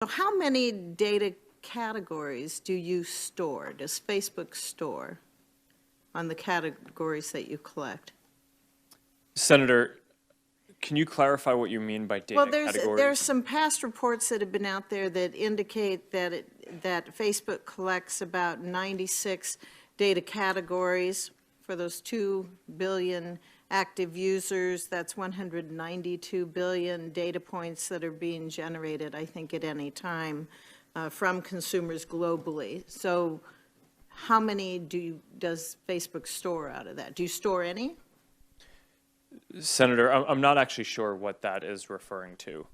So how many data categories do you store, does Facebook store on the categories that you collect? Senator, can you clarify what you mean by data categories? Well, there's some past reports that have been out there that indicate that Facebook collects about 96 data categories for those 2 billion active users. That's 192 billion data points that are being generated, I think, at any time from consumers globally. So how many does Facebook store out of that? Do you store any? Senator, I'm not actually sure what that is referring to.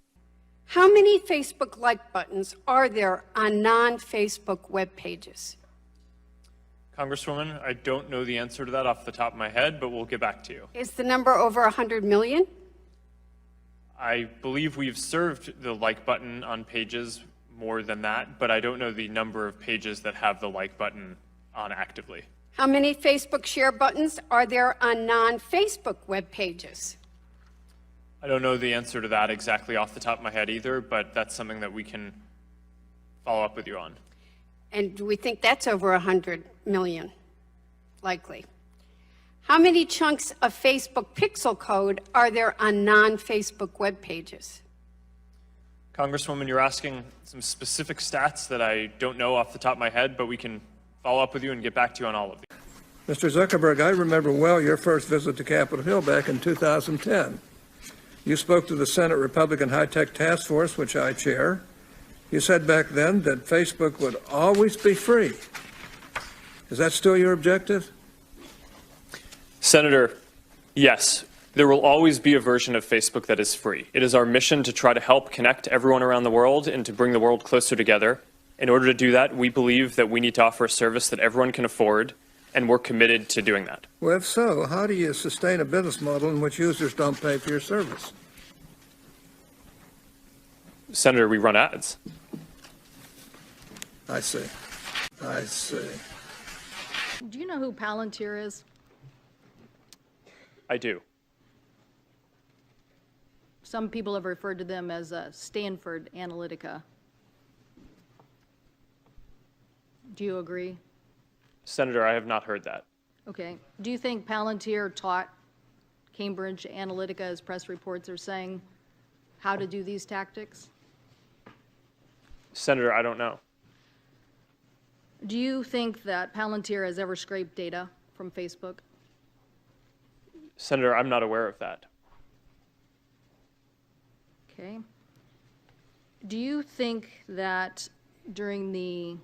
How many Facebook like buttons are there on non-Facebook web pages? Congresswoman, I don't know the answer to that off the top of my head, but we'll get back to you. Is the number over 100 million? I believe we've served the like button on pages more than that, but I don't know the number of pages that have the like button on actively. How many Facebook share buttons are there on non-Facebook web pages? I don't know the answer to that exactly off the top of my head either, but that's something that we can follow up with you on. And do we think that's over 100 million? Likely. How many chunks of Facebook pixel code are there on non-Facebook web pages? Congresswoman, you're asking some specific stats that I don't know off the top of my head, but we can follow up with you and get back to you on all of these. Mr. Zuckerberg, I remember well your first visit to Capitol Hill back in 2010. You spoke to the Senate Republican High-Tech Task Force, which I chair. You said back then that Facebook would always be free. Is that still your objective? Senator, yes, there will always be a version of Facebook that is free. It is our mission to try to help connect everyone around the world and to bring the world closer together. In order to do that, we believe that we need to offer a service that everyone can afford, and we're committed to doing that. Well, if so, how do you sustain a business model in which users don't pay for your service? Senator, we run ads. I see. I see. Do you know who Palantir is? I do. Some people have referred to them as Stanford Analytica. Do you agree? Senator, I have not heard that. Okay. Do you think Palantir taught Cambridge Analytica, as press reports are saying, how to do these tactics? Senator, I don't know. Do you think that Palantir has ever scraped data from Facebook? Senator, I'm not aware of that. Okay. Do you think that during the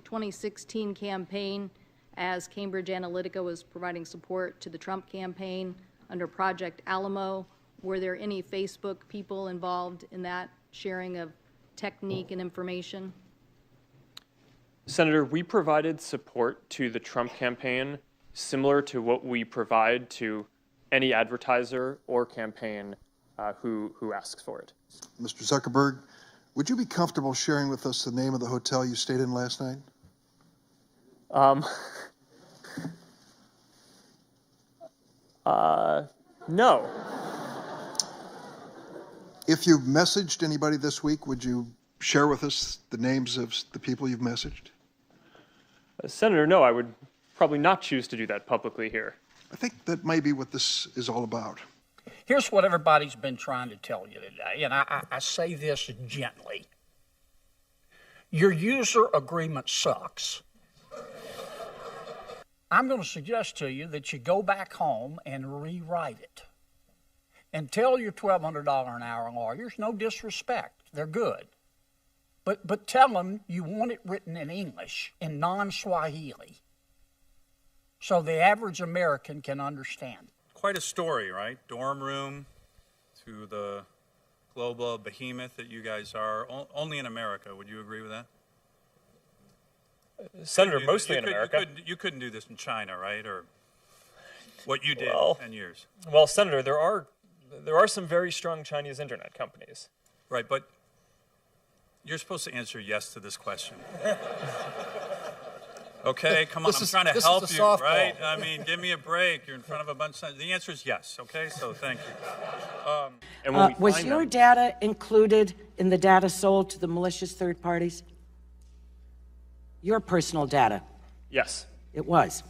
2016 campaign, as Cambridge Analytica was providing support to the Trump campaign under Project Alamo, were there any Facebook people involved in that sharing of technique and information? Senator, we provided support to the Trump campaign similar to what we provide to any advertiser or campaign who asks for it. Mr. Zuckerberg, would you be comfortable sharing with us the name of the hotel you stayed in last night? No. If you've messaged anybody this week, would you share with us the names of the people you've messaged? Senator, no, I would probably not choose to do that publicly here. I think that may be what this is all about. Here's what everybody's been trying to tell you today, and I say this gently. Your user agreement sucks. I'm going to suggest to you that you go back home and rewrite it. And tell your $1,200 an hour lawyers, no disrespect, they're good. But tell them you want it written in English, in non-Swahili, so the average American can understand. Quite a story, right? Dorm room to the global behemoth that you guys are, only in America. Would you agree with that? Senator, mostly in America. You couldn't do this in China, right? Or what you did in 10 years. Well, Senator, there are some very strong Chinese internet companies. Right, but you're supposed to answer yes to this question. Okay, come on, I'm trying to help you, right? I mean, give me a break. You're in front of a bunch of... The answer is yes, okay? So thank you. And when we Was find your them, data included in the data sold to the malicious third parties? Your personal data? yes. It was.